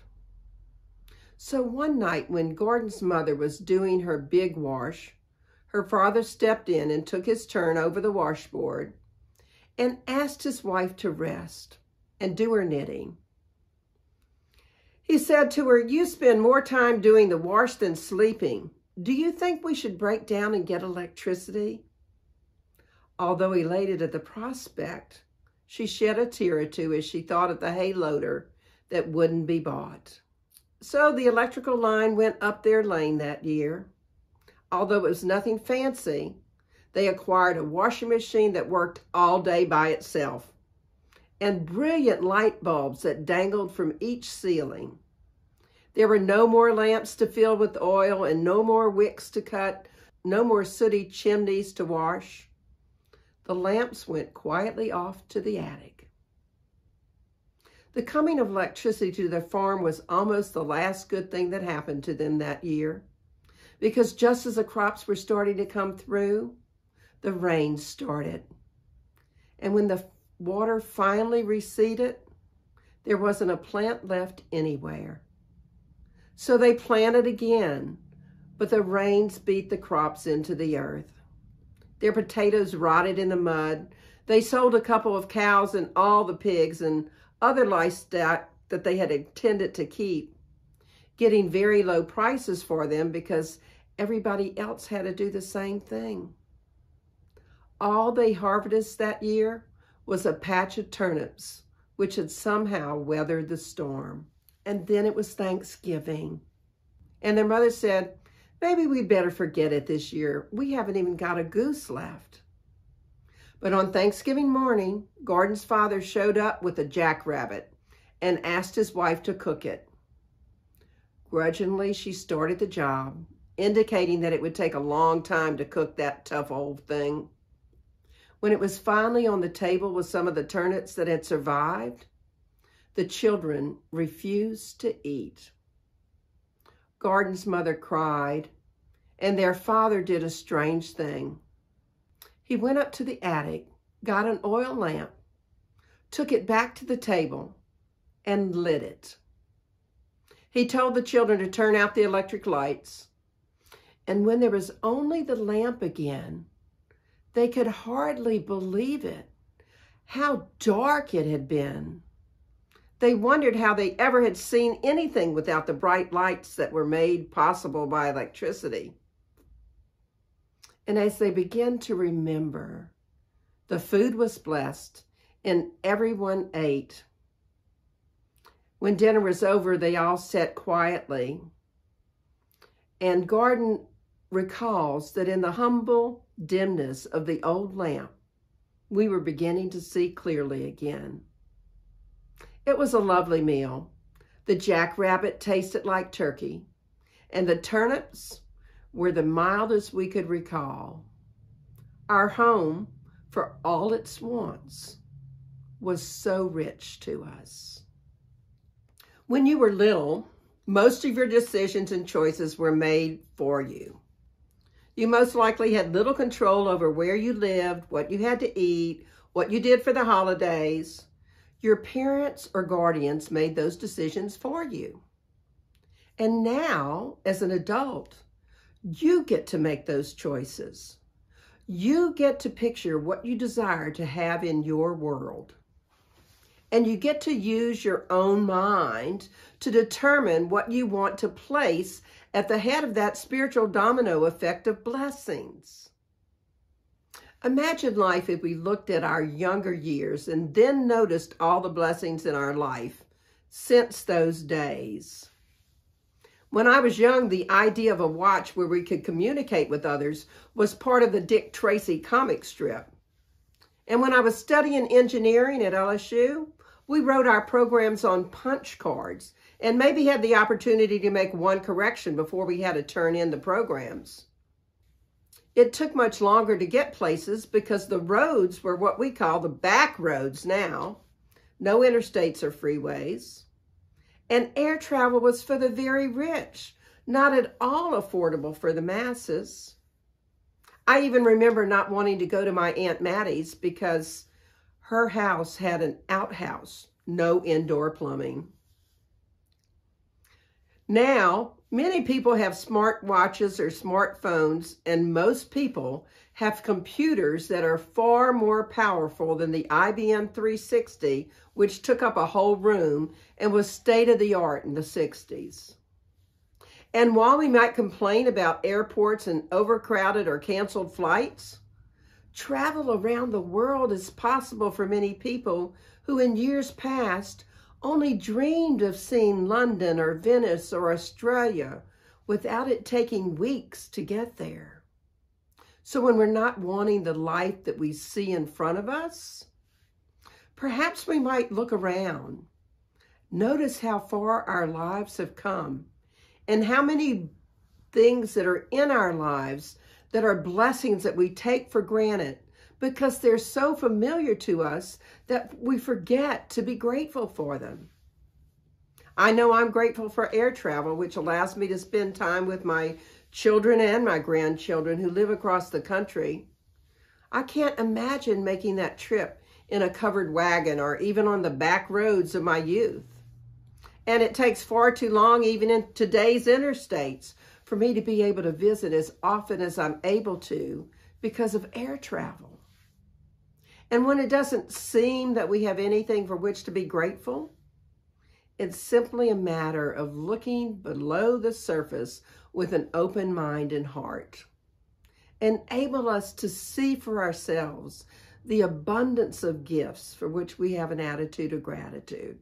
So one night when Gordon's mother was doing her big wash, her father stepped in and took his turn over the washboard and asked his wife to rest and do her knitting. He said to her, "You spend more time doing the wash than sleeping. Do you think we should break down and get electricity?" Although elated at the prospect, she shed a tear or two as she thought of the hay loader that wouldn't be bought. So the electrical line went up their lane that year. Although it was nothing fancy, they acquired a washing machine that worked all day by itself and brilliant light bulbs that dangled from each ceiling. There were no more lamps to fill with oil and no more wicks to cut, no more sooty chimneys to wash. The lamps went quietly off to the attic. The coming of electricity to their farm was almost the last good thing that happened to them that year, because just as the crops were starting to come through, the rain started. And when the water finally receded, there wasn't a plant left anywhere. So they planted again, but the rains beat the crops into the earth. Their potatoes rotted in the mud. They sold a couple of cows and all the pigs and other livestock that they had intended to keep, getting very low prices for them because everybody else had to do the same thing. All they harvested that year was a patch of turnips, which had somehow weathered the storm. And then it was Thanksgiving. And their mother said, maybe we better forget it this year. We haven't even got a goose left. But on Thanksgiving morning, Gordon's father showed up with a jackrabbit and asked his wife to cook it. Grudgingly, she started the job, indicating that it would take a long time to cook that tough old thing. When it was finally on the table with some of the turnips that had survived, the children refused to eat. Gordon's mother cried, and their father did a strange thing. He went up to the attic, got an oil lamp, took it back to the table, and lit it. He told the children to turn out the electric lights, and when there was only the lamp again, they could hardly believe it, how dark it had been. They wondered how they ever had seen anything without the bright lights that were made possible by electricity. And as they began to remember, the food was blessed and everyone ate. When dinner was over, they all sat quietly. And Gordon recalls that in the humble dimness of the old lamp, we were beginning to see clearly again. It was a lovely meal. The jackrabbit tasted like turkey, and the turnips were the mildest we could recall. Our home, for all its wants, was so rich to us. When you were little, most of your decisions and choices were made for you. You most likely had little control over where you lived, what you had to eat, what you did for the holidays. Your parents or guardians made those decisions for you. And now, as an adult, you get to make those choices. You get to picture what you desire to have in your world. And you get to use your own mind to determine what you want to place at the head of that spiritual domino effect of blessings. Imagine life if we looked at our younger years and then noticed all the blessings in our life since those days. When I was young, the idea of a watch where we could communicate with others was part of the Dick Tracy comic strip. And when I was studying engineering at LSU, we wrote our programs on punch cards and maybe had the opportunity to make one correction before we had to turn in the programs. It took much longer to get places because the roads were what we call the back roads now. No interstates or freeways. And air travel was for the very rich, not at all affordable for the masses. I even remember not wanting to go to my Aunt Mattie's because her house had an outhouse, no indoor plumbing. Now, many people have smart watches or smartphones, and most people have computers that are far more powerful than the IBM 360, which took up a whole room and was state-of-the-art in the 60s. And while we might complain about airports and overcrowded or canceled flights, travel around the world is possible for many people who in years past only dreamed of seeing London or Venice or Australia without it taking weeks to get there. So when we're not wanting the life that we see in front of us, perhaps we might look around, notice how far our lives have come, and how many things that are in our lives that are blessings that we take for granted because they're so familiar to us that we forget to be grateful for them. I know I'm grateful for air travel, which allows me to spend time with my children and my grandchildren who live across the country. I can't imagine making that trip in a covered wagon or even on the back roads of my youth. And it takes far too long, even in today's interstates, for me to be able to visit as often as I'm able to because of air travel. And when it doesn't seem that we have anything for which to be grateful, it's simply a matter of looking below the surface with an open mind and heart. Enable us to see for ourselves the abundance of gifts for which we have an attitude of gratitude.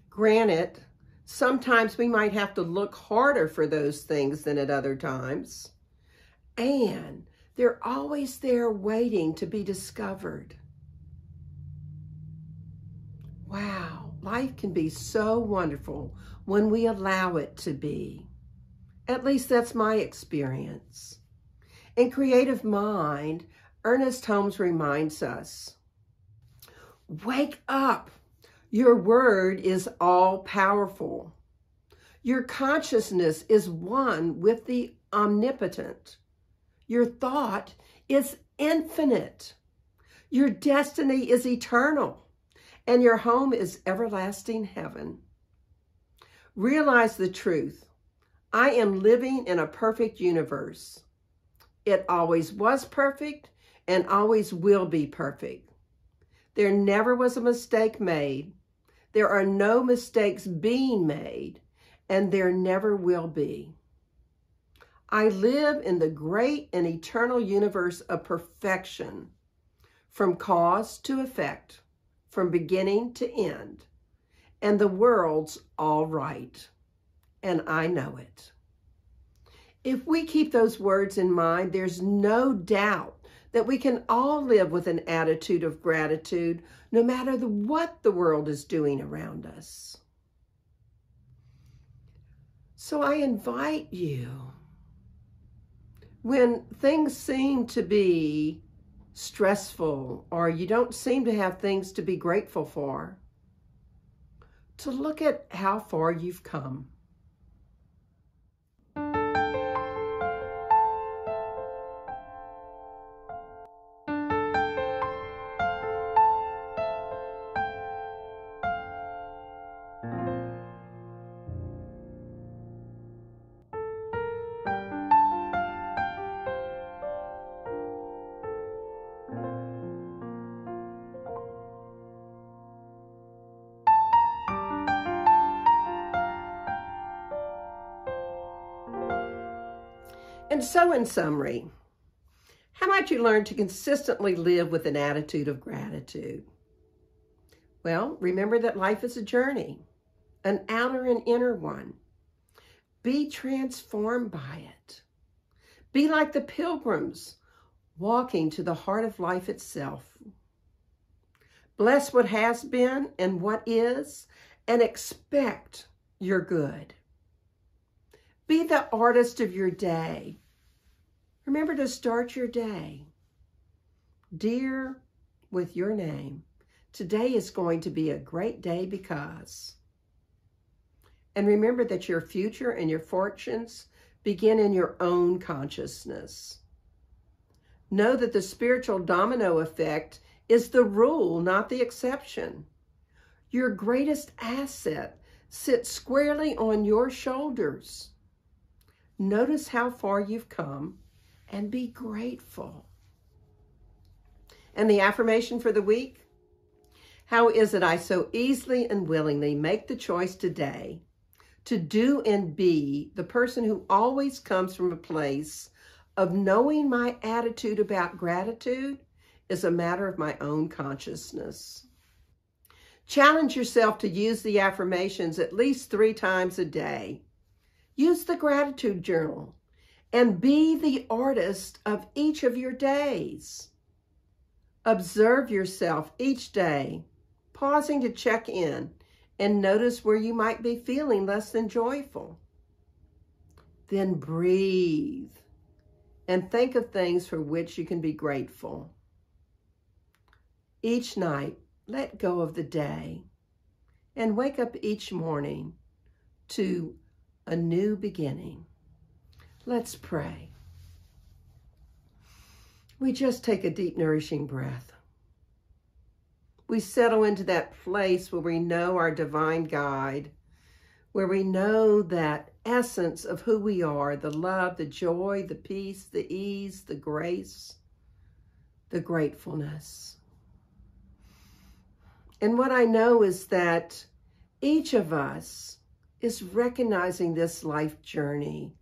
Granted, sometimes we might have to look harder for those things than at other times, and they're always there waiting to be discovered. Wow, life can be so wonderful when we allow it to be. At least that's my experience. In Creative Mind, Ernest Holmes reminds us, wake up. Your word is all-powerful. Your consciousness is one with the omnipotent. Your thought is infinite. Your destiny is eternal, and your home is everlasting heaven. Realize the truth. I am living in a perfect universe. It always was perfect and always will be perfect. There never was a mistake made. There are no mistakes being made, and there never will be. I live in the great and eternal universe of perfection, from cause to effect, from beginning to end, and the world's all right, and I know it. If we keep those words in mind, there's no doubt that we can all live with an attitude of gratitude, no matter what the world is doing around us. So I invite you, when things seem to be stressful or you don't seem to have things to be grateful for, to look at how far you've come. And so in summary, how might you learn to consistently live with an attitude of gratitude? Well, remember that life is a journey, an outer and inner one. Be transformed by it. Be like the pilgrims walking to the heart of life itself. Bless what has been and what is, and expect your good. Be the artist of your day. Remember to start your day. Dear, with your name, today is going to be a great day because. And remember that your future and your fortunes begin in your own consciousness. Know that the spiritual domino effect is the rule, not the exception. Your greatest asset sits squarely on your shoulders. Notice how far you've come and be grateful. And the affirmation for the week? How is it I so easily and willingly make the choice today to do and be the person who always comes from a place of knowing my attitude about gratitude is a matter of my own consciousness. Challenge yourself to use the affirmations at least 3 times a day. Use the gratitude journal and be the artist of each of your days. Observe yourself each day, pausing to check in and notice where you might be feeling less than joyful. Then breathe and think of things for which you can be grateful. Each night, let go of the day and wake up each morning to a new beginning. Let's pray. We just take a deep, nourishing breath. We settle into that place where we know our divine guide where we know that essence of who we are, the love, the joy, the peace, the ease, the grace, the gratefulness. And what I know is that each of us is recognizing this life journey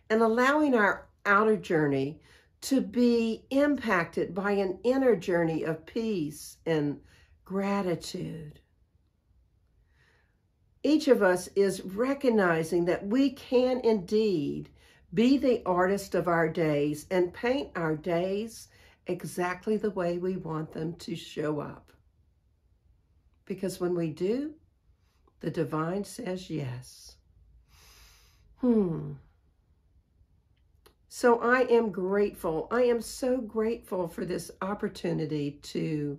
and allowing our outer journey to be impacted by an inner journey of peace and gratitude. Each of us is recognizing that we can indeed be the artist of our days and paint our days exactly the way we want them to show up. Because when we do, the divine says yes. So I am grateful. I am so grateful for this opportunity to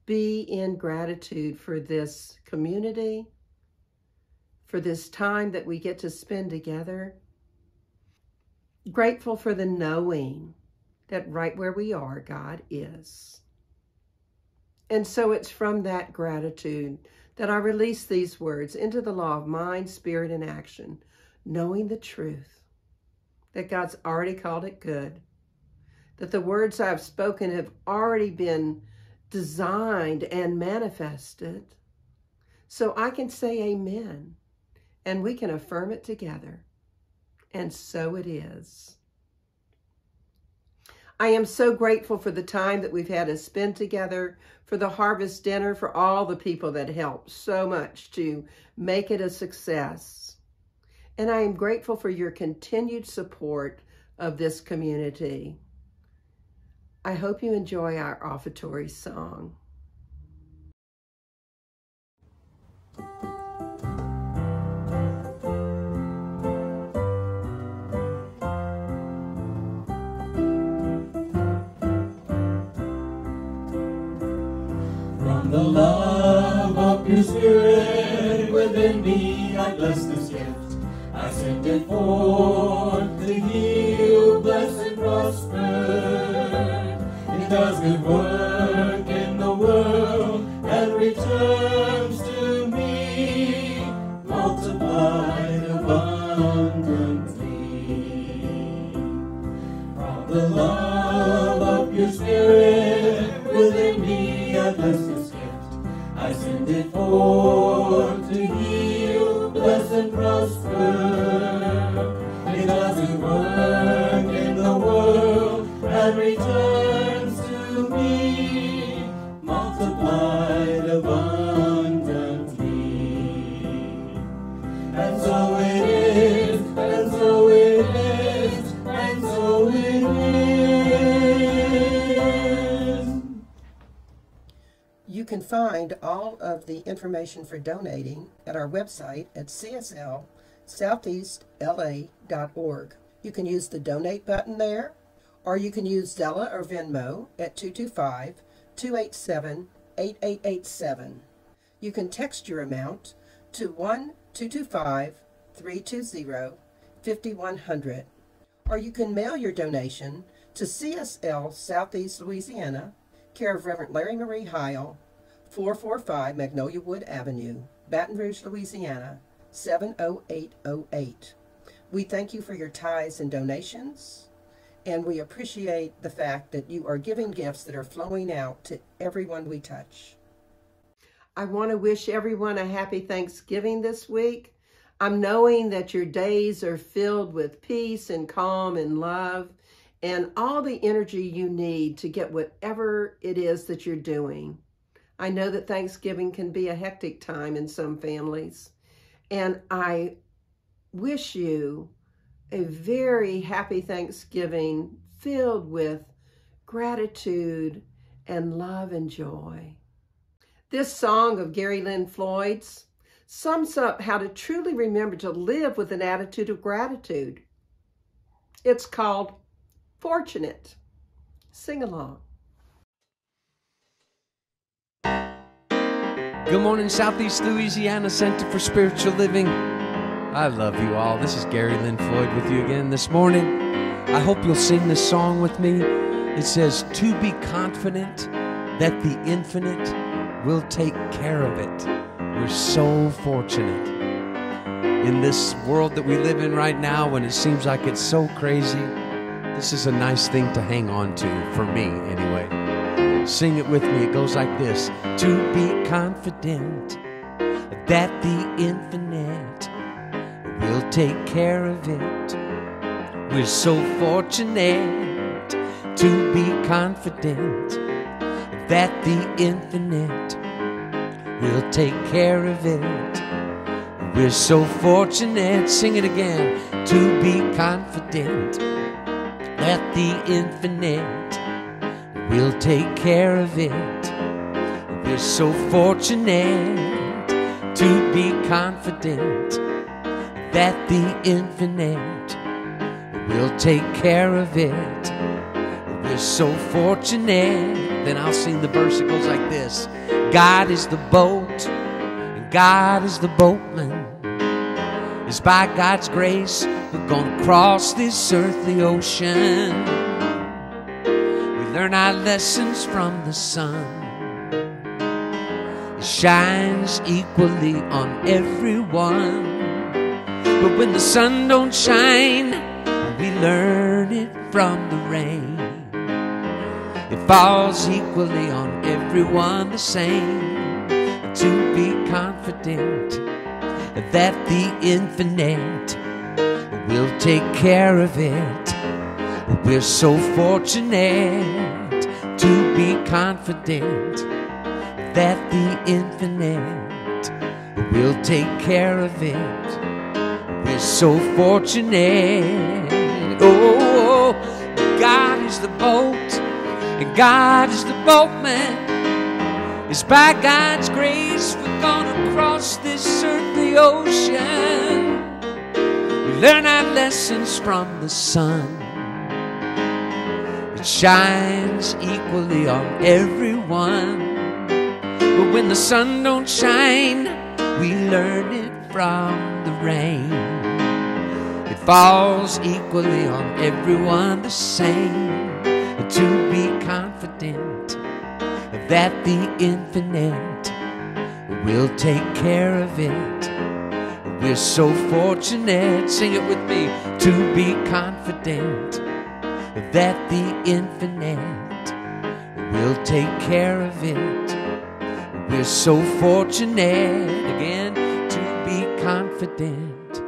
be in gratitude for this community, for this time that we get to spend together. Grateful for the knowing that right where we are, God is. And so it's from that gratitude that I release these words into the law of mind, spirit, and action, knowing the truth, that God's already called it good, that the words I've spoken have already been designed and manifested, so I can say amen, and we can affirm it together. And so it is. I am so grateful for the time that we've had to spend together, for the harvest dinner, for all the people that helped so much to make it a success. And I am grateful for your continued support of this community. I hope you enjoy our offertory song. From the love of your spirit within me, I bless this gift. I send it forth to heal, bless, and prosper. It does good work in the world and returns to me, multiplied abundantly. From the love of your spirit within me, I bless this gift. I send it forth to heal, bless, and prosper. It does good work in the world and returns to me, multiplied abundantly. And so it is, and so it is, and so it is. You can find all of the information for donating at our website at CSL SoutheastLA.org. You can use the donate button there, or you can use Zella or Venmo at 225-287-8887. You can text your amount to 1-225-320-5100, or you can mail your donation to CSL Southeast Louisiana, care of Reverend Larrye-Marie Heyl, 445 Magnolia Wood Avenue, Baton Rouge, Louisiana, 70808. We thank you for your tithes and donations, and we appreciate the fact that you are giving gifts that are flowing out to everyone we touch. I want to wish everyone a happy Thanksgiving this week. I'm knowing that your days are filled with peace and calm and love and all the energy you need to get whatever it is that you're doing. I know that Thanksgiving can be a hectic time in some families, and I wish you a very happy Thanksgiving filled with gratitude and love and joy. This song of Lynn Floyd's sums up how to truly remember to live with an attitude of gratitude. It's called Fortunate. Sing along. Good morning, Southeast Louisiana Center for Spiritual Living. I love you all. This is Lynn Floyd with you again this morning. I hope you'll sing this song with me. It says, to be confident that the infinite will take care of it. We're so fortunate. in this world that we live in right now when it seems like it's so crazy, this is a nice thing to hang on to, for me anyway. Sing it with me. It goes like this. To be confident that the infinite will take care of it. We're so fortunate to be confident that the infinite will take care of it. We're so fortunate, sing it again, to be confident that the infinite will take care of it. We're so fortunate to be confident that the infinite will take care of it. We're so fortunate. Then I'll sing the verse that goes like this. God is the boat, and God is the boatman. It's by God's grace we're gonna cross this earthly ocean. We learn our lessons from the sun. It shines equally on everyone. But when the sun don't shine, we learn it from the rain. It falls equally on everyone the same. To be confident that the infinite will take care of it. We're so fortunate to be confident that the infinite will take care of it. We're so fortunate. Oh, God is the boat, and God is the boatman. It's by God's grace we're gonna cross this earthly ocean. We learn our lessons from the sun. It shines equally on everyone. But when the sun don't shine, we learn it from the rain. It falls equally on everyone the same. To be confident that the infinite will take care of it. We're so fortunate, sing it with me, to be confident that the infinite will take care of it. We're so fortunate, again, to be confident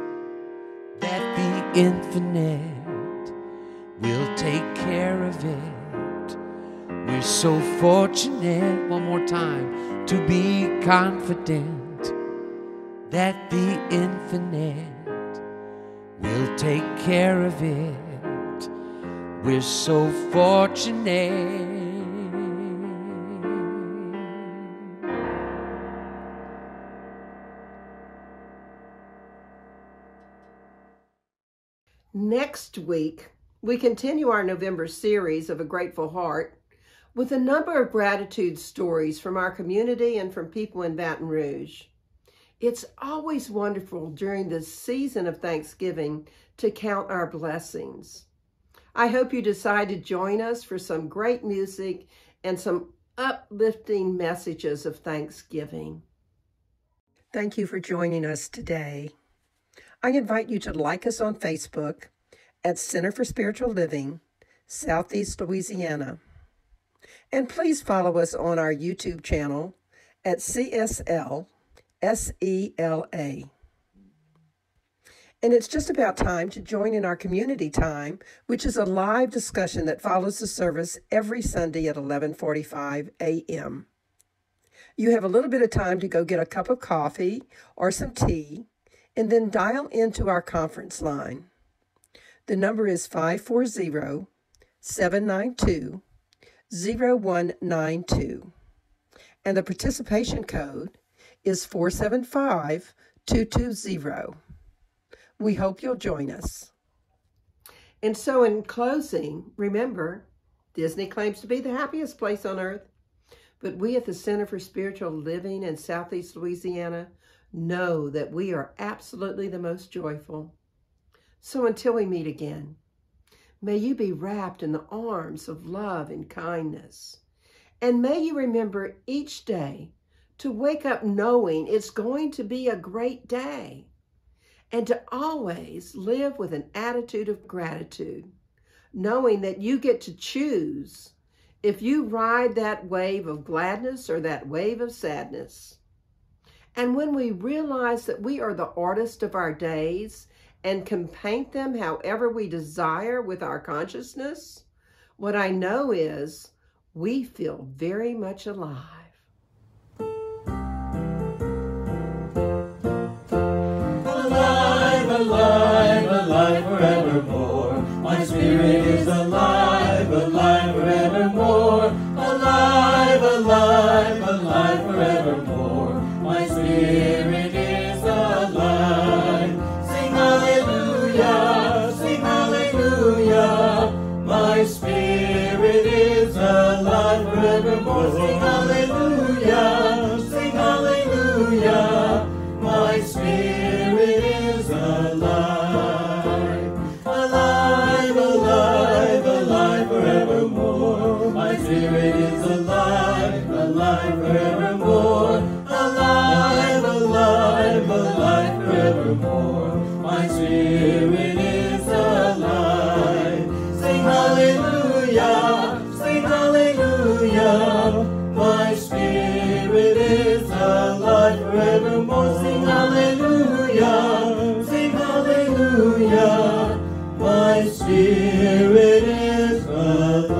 that the infinite will take care of it. We're so fortunate, one more time, to be confident that the infinite will take care of it. We're so fortunate. Next week, we continue our November series of A Grateful Heart with a number of gratitude stories from our community and from people in Baton Rouge. It's always wonderful during this season of Thanksgiving to count our blessings. I hope you decide to join us for some great music and some uplifting messages of Thanksgiving. Thank you for joining us today. I invite you to like us on Facebook at Center for Spiritual Living, Southeast Louisiana. And please follow us on our YouTube channel at CSL SELA. And it's just about time to join in our community time, which is a live discussion that follows the service every Sunday at 11:45 a.m. You have a little bit of time to go get a cup of coffee or some tea, and then dial into our conference line. The number is 540-792-0192, and the participation code is 475220. We hope you'll join us. And so in closing, remember, Disney claims to be the happiest place on earth, but we at the Center for Spiritual Living in Southeast Louisiana know that we are absolutely the most joyful. So until we meet again, may you be wrapped in the arms of love and kindness. And may you remember each day to wake up knowing it's going to be a great day. and to always live with an attitude of gratitude, knowing that you get to choose if you ride that wave of gladness or that wave of sadness. And when we realize that we are the artist of our days and can paint them however we desire with our consciousness, what I know is we feel very much alive. Alive, alive, alive forevermore. My spirit is alive, alive forevermore. Alive, alive, alive forevermore. My spirit is alive. Sing hallelujah, sing hallelujah. My spirit is alive forevermore. Sing hallelujah, sing hallelujah. My spirit is alive. Alive, alive, alive forevermore. My spirit is alive, alive forevermore. Alive, alive, alive forevermore. My spirit is alive. Sing hallelujah, sing hallelujah. My spirit is alive forevermore. Sing hallelujah, sing hallelujah. My spirit is alive.